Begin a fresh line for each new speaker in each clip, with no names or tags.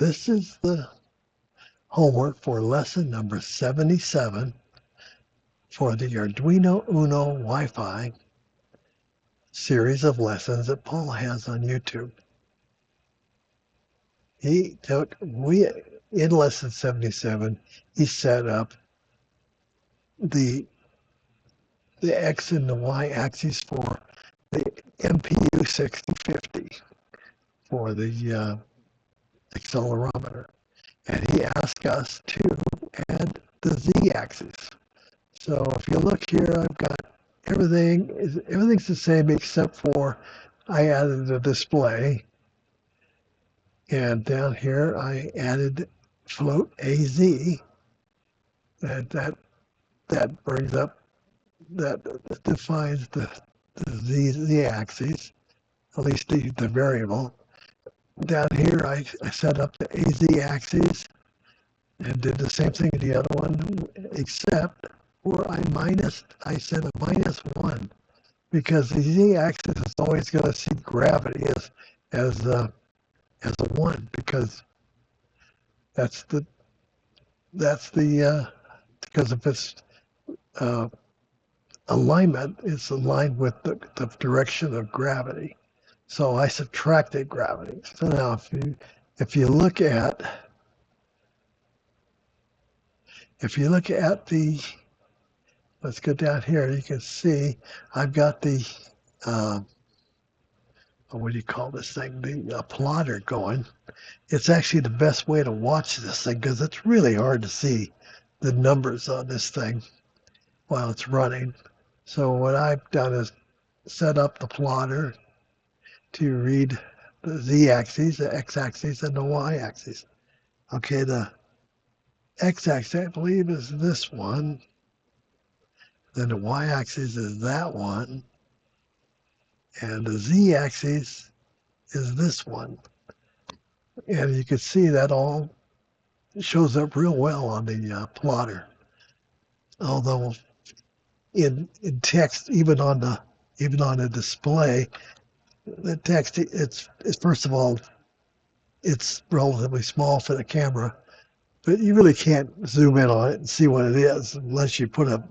this is the homework for lesson number 77 for the Arduino Uno Wi-Fi series of lessons that Paul has on YouTube. In lesson 77, he set up the X and the Y axis for the MPU6050 for the accelerometer. And he asked us to add the Z-axis. So if you look here, I've got everything's the same except for I added a display. And down here, I added float AZ. And that brings up, that defines the Z-axis, at least the variable. Down here, I set up the AZ axis and did the same thing to the other one, except where I set a -1, because the Z axis is always going to see gravity as a 1, because because of its alignment, it's aligned with the direction of gravity. So I subtracted gravity. So now if you look at the, let's go down here, you can see I've got the what do you call this thing, the plotter going. It's actually the best way to watch this thing because it's really hard to see the numbers on this thing while it's running. So what I've done is set up the plotter to read the Z-axis, the X-axis, and the Y-axis. Okay, the X-axis, I believe, is this one. Then the Y-axis is that one. And the Z-axis is this one. And you can see that all shows up real well on the plotter. Although in text, even on the display, the text, it's first of all, it's relatively small for the camera, but you really can't zoom in on it and see what it is unless you put a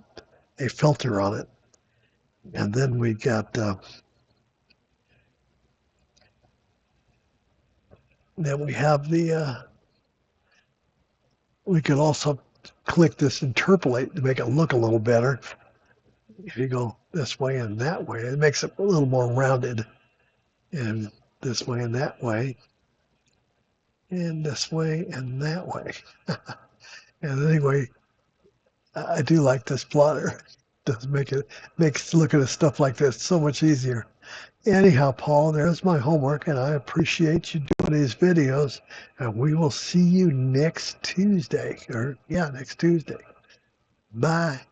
filter on it. And then we got then we have the we could also click this interpolate to make it look a little better. If you go this way and that way, it makes it a little more rounded. And this way and that way, and this way and that way. And anyway, I do like this plotter. It does makes looking at stuff like this so much easier. Anyhow, Paul, there's my homework, and I appreciate you doing these videos. And we will see you next Tuesday. Next Tuesday. Bye.